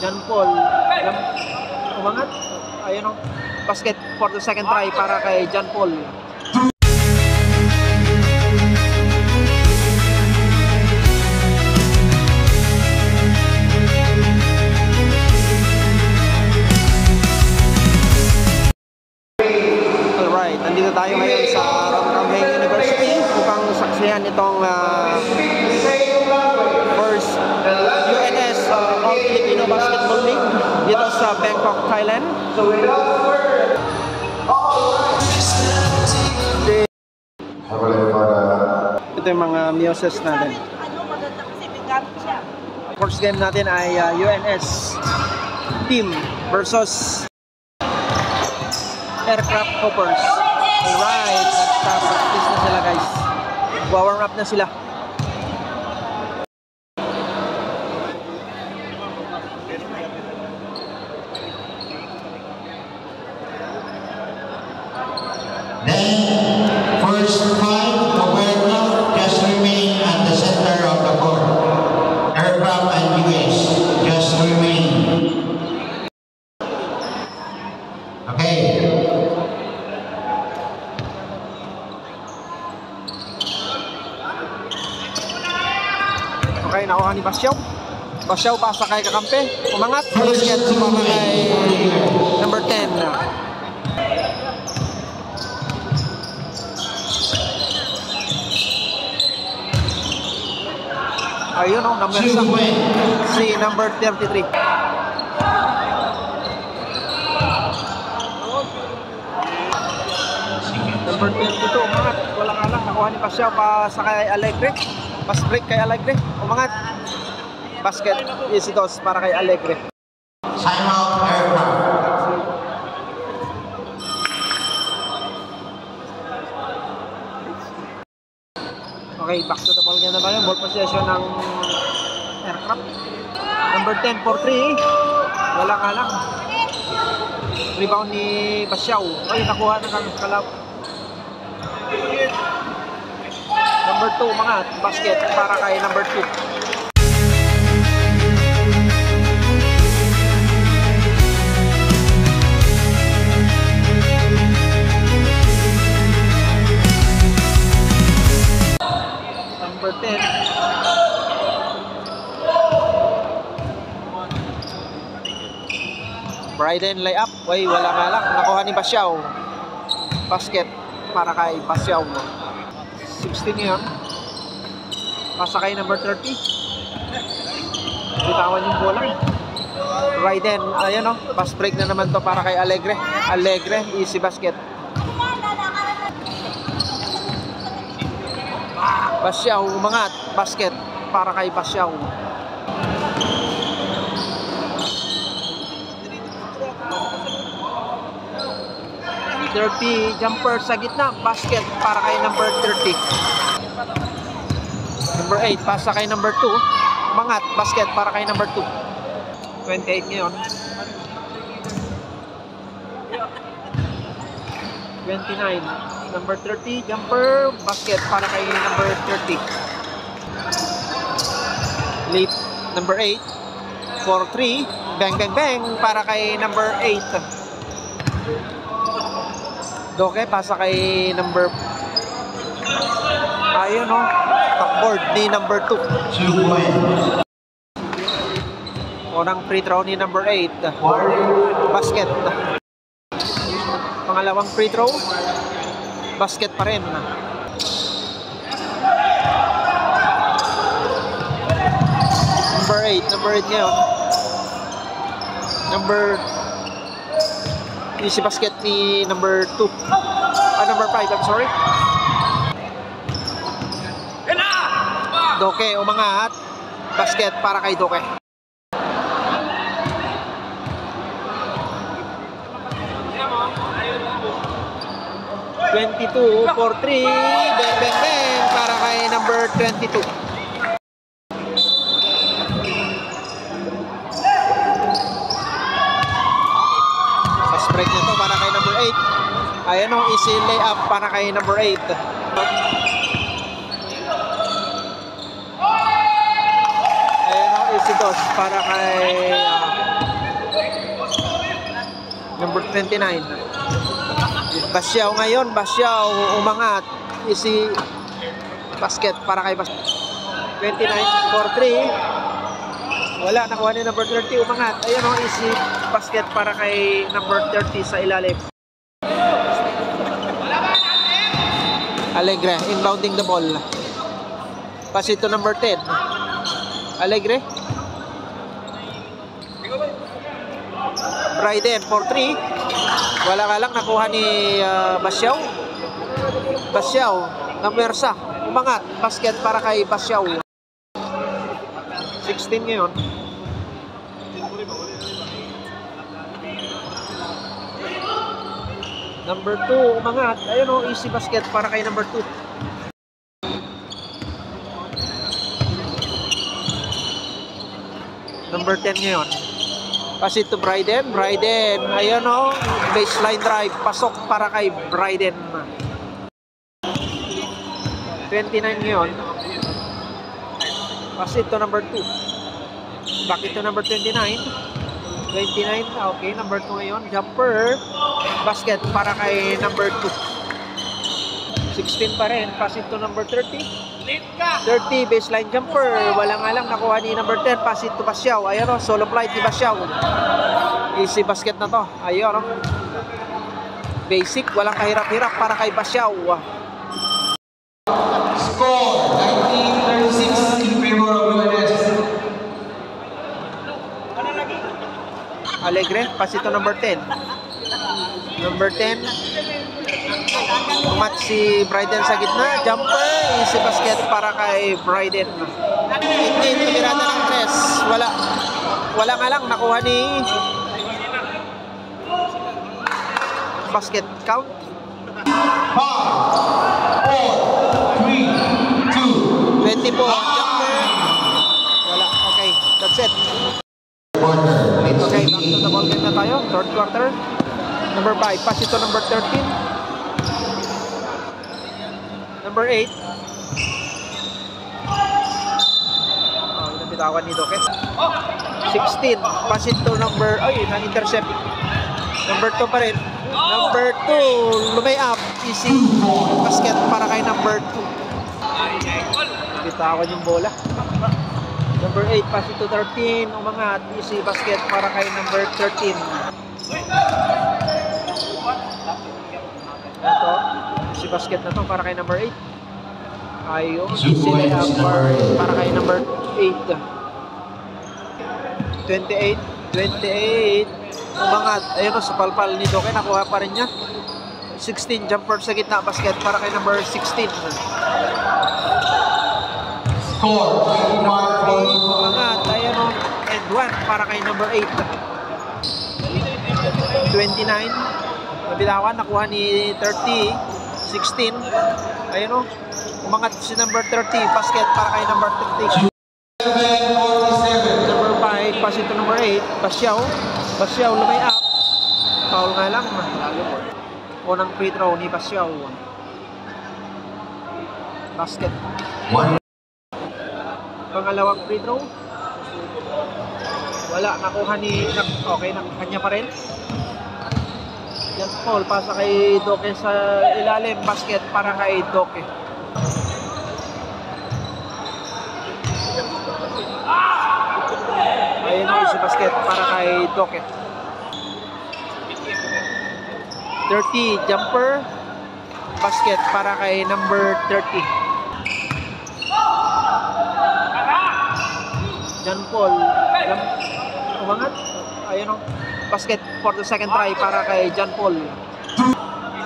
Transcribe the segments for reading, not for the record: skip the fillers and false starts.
John Paul. Umangat. Ayun o. Basket for the second try para kay John Paul. Alright, nandito tayo ngayon sa Ramrame University upang saksihan itong first UNS All Filipino Basketball League dito sa Bangkok, Thailand. Ito yung mga muses natin. First game natin ay UNS team versus Aircraft Hoppers. Alright, nagpa-practice na sila guys. Warm up na sila. Then, first five of aircraft just remain at the center of the court. Aircraft and US just remain. Okay. Okay, nakuha ni Basyaw. Basyaw pasa kay kakampi. Umangat. Basket sumama kay number 10. Ayun o, number 7. Si number 33. Number 32, umangat. Walang alang. Nakuha ni Basyaw pasa kay Alegre. Pass break kay Alegre. Umangat. Basket isitos para kay Alegre. Time out aircraft. Okay, back to the ball game na tayo. Ball possession ng Aircraft. Number 10 for 3. Walang alang. Rebound ni Basyaw. Ay, nakuha na ng kalab. Number 2, umangat. Basket para kay number 2. Number 10. Bryden layup. Ay, wala nga lang. Nakuha ni Basyaw. Basket para kay Basyaw. 16 yan. Pasa kay number 30. Bitawan yung bola. Bryden. Ayan o. Pass break na naman to para kay Alegre. Alegre. Easy basket. Basyaw umangat, basket para kay Basyaw. Jumper sa gitna, basket para kay number 30. Number 8 pasa kay number 2. Umangat, basket para kay number 2. 28 ngayon. 29. Number 30, jumper, basket para kay number 30. Late, number 8, 4-3, bang bang bang para kay number 8. Doke, pasa kay number... Ayun o, backboard ni number 2. Unang free throw ni number 8. Basket. Pangalawang free throw. Basket pa rin. Number 8 ngayon. Easy basket ni number 2. Number 5, I'm sorry. Doke, umangat. Basket para kay Doke. (22 for 3). Bang bang bang para kay number 22. Break nito para kay number 8. Ayan o, easy layup para kay number 8. Ayan o, easy toss para kay 29. Basyaw ngayon, Basyaw umangat. Easy basket para kay Basyaw. 29 for 3. Wala, nakuha ni number 30, umangat. Ayun o, easy basket para kay number 30 sa ilalim. Alegre, inbounding the ball. Pass it to number 10. Alegre. Bryden for 3. Wala ka lang, nakuha ni Basyaw. Basyaw, namersa. Umangat, basket para kay Basyaw. 16 ngayon. Number 2, umangat. Ayun o, easy basket para kay number 2. Number 10 ngayon. Pass it to Bryden. Bryden, ayun o, baseline drive. Pasok para kay Bryden. 29 ngayon. Pass it to number 2. Back it to number 29. 29, okay, number 2 ngayon. Jumper. Basket para kay number 2. 16 pa rin. Pass it to number 30. 30, baseline jumper. Wala nga lang, nakuha ni number 10. Pass it to Basyaw. Ayan o, solo flight ni Basyaw. Easy basket na to. Ayan o. Basic, walang kahirap-hirap para kay Basyaw. Score 1936 in favor of UNS. Alegre, pass it to number 10. Number 10. Umat si Bryden sa gitna. Jumper, easy basket para kay Bryden. 18, tumirada ng 3. Wala nga lang, nakuha ni basket count. 5, 4, 3, 2. 24, jumper. Wala, okay, that's it. Quarter. Okay, back to the ball game na tayo. Third quarter. Number 5, pass it to number 13. Number 8. Nabitawan ni Doke. 16, pass it to number, ay, na-intercept. Number 2 pa rin. Number 2, lumay up. Easy basket para kay number 2. Nabitawan yung bola. Number 8, pass it to 13. Umangat, easy basket para kay number 13. Ito, easy basket na to para kay number 8. Ayun, easy layup para kay number 8. 28, 28. Umangat, ayun o, sa palpal ni Doke, nakuha pa rin niya. 16, jumper sa gitna, basket para kay number 16. Score 21. Umangat, ayun o, and 1 para kay number 8. 29, nabitawan, nakuha ni 30, 16, ayun o, umangat si number 30, basket para kay number 30. 47. Number 5, pass it to number 8, Basyaw, Basyaw, lumay up, foul nga lang, unang free throw ni Basyaw, basket. 1. Pangalawang free throw, wala, nakuha ni, okay, kanya pa rin. Yan, Paul, pasa kay Doke sa ilalim, basket para kay Doke. Ayun o, si basket para kay Doke. 30, jumper, basket para kay number 30. John Paul, umangat, ayun o, basket for the second try para kay John Paul.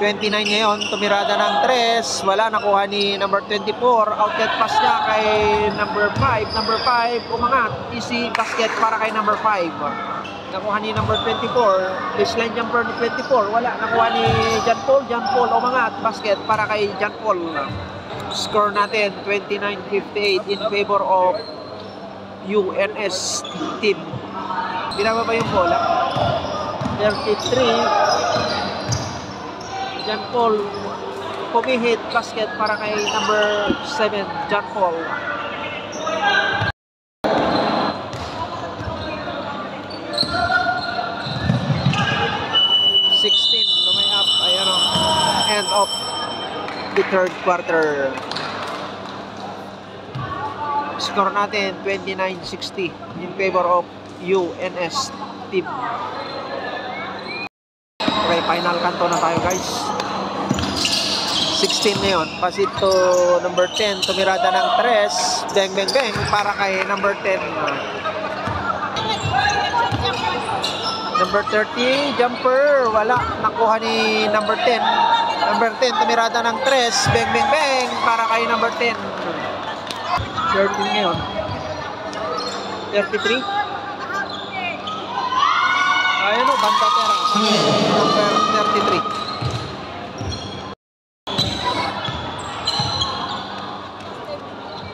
29 ngayon, tumirada ng 3, wala, nakuha ni number 24, outlet pass niya kay number 5. Number 5, umangat, easy basket para kay number 5. Nakuha ni number 24, baseline jumper ni 24, wala, nakuha ni John Paul, umangat, basket para kay John Paul. Score natin, 29-58 in favor of UNS team. Binaba ba yung bola? 33. John Paul, pumihit, basket para kay number 7, John Paul. the third quarter. Score natin 29-60 in favor of UNS team. Okay, final kanto na tayo guys. 16 na yun. Pasit to number 10. Tumirada ng 3. Bang, bang, bang. Para kay number 10. Number 30, jumper. Wala. Nakuha ni number 10. Number 10, tumirada ng 3. Bang, bang, bang. Para kay number 10. 13 ngayon. 33. Ayun o, banda pera. Number 33.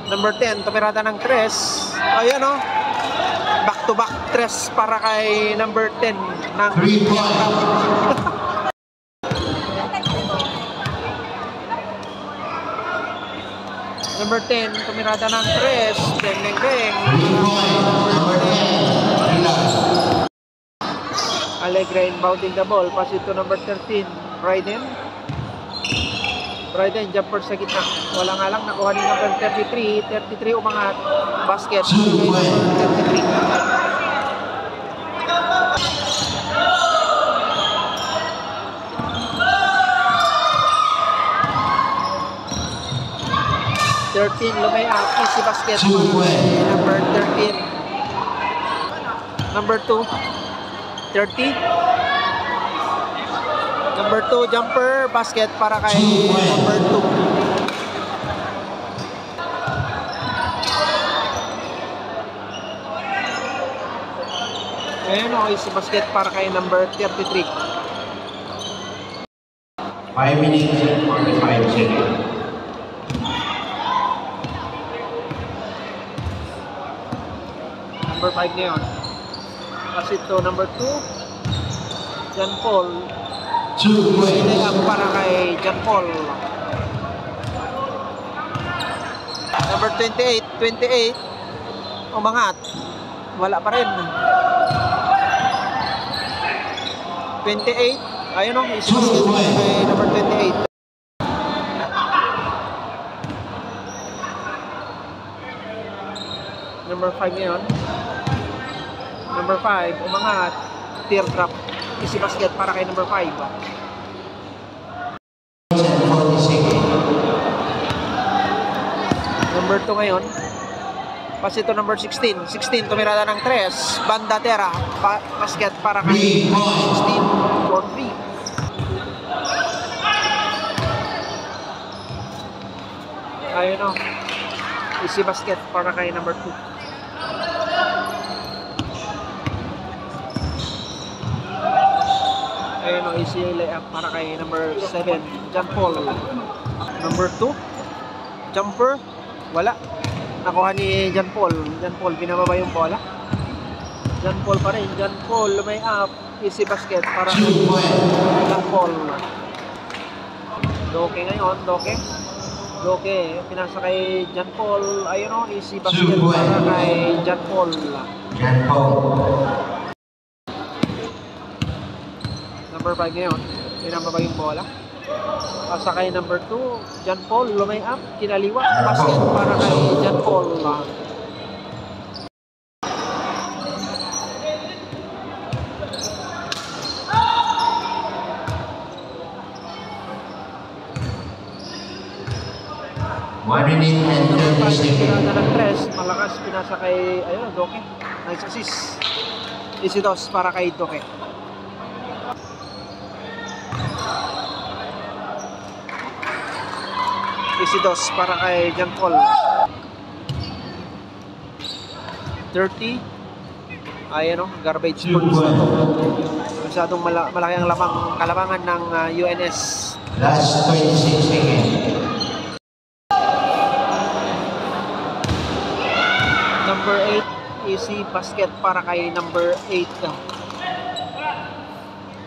Number 10, tumirada ng 3. Ayan o. Back to back 3 para kay number 10 ng 3 points. Number 10, tumirada ng 3. Deng, deng, deng. 3 points. Number 10, Rilas. Allegra inbounding the ball. Pass it to number 13, Bryden. Bryden, jumper sa gitna. Wala nga lang, nakuha ni number 33. 33 umangat. Basket. 33. Lumay up. Easy basket. Number 13. Number 2. 30. Number 2, jumper, basket para kay number 2. Ayan o, easy basket para kay number 33. 5 minutes and 45 seconds. Number 5 ngayon. Pass it to number 2. John Paul. 2 points. Para kay John Paul. Number 28. 28. Umangat. Wala pa rin. 28. Ayun o. Easy basket kay number 28. Number 5 ngayon. Number 5, umangat. Teardrop. Easy basket para kay number 5. Number 2 ngayon. Pass ito number 16. 16, tumirada ng 3. Banda Terra. Basket para kay 16 for 3. Ayun o. Easy basket para kay number 2. Ayun o, easy layup para kay number 7, John Paul. Number 2, jumper, wala. Nakuha ni John Paul. John Paul, binababa yung bola. John Paul pa rin. John Paul, lumay up. Easy basket para kay John Paul. Doke ngayon, Doke. Doke, pinasa kay John Paul. Ayun o, easy basket para kay John Paul. John Paul. Number 5 ngayon, pinababa yung bola. Pasa kay number 2, John Paul, lumay up, kinaliwa, basket para kay John Paul. Pinasa ng 3, malakas, pinasa kay, ayun, Doke. Nice assist. Easy toss para kay Doke. Easy toss para kay John Paul. 30. Ayan o, garbage points na to. Masyadong malaki ang kalamangan ng UNS. Last 26 seconds. Number 8, easy basket para kay number 8.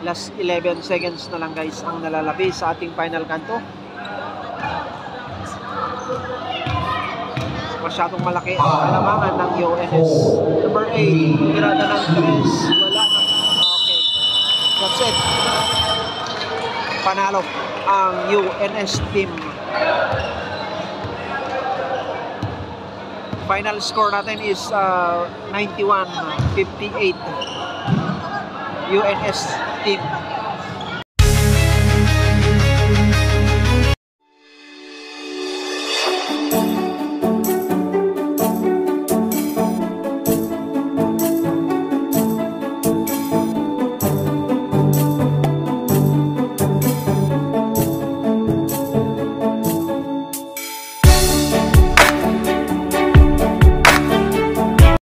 Last 11 seconds na lang guys ang nalalabi sa ating final kanto. Masyadong malaki ang kalamangan ng UNS. Number 8, tirada ng 3. Wala na. Okay. That's it. panalo ang UNS team. Final score natin is 91-58 UNS team.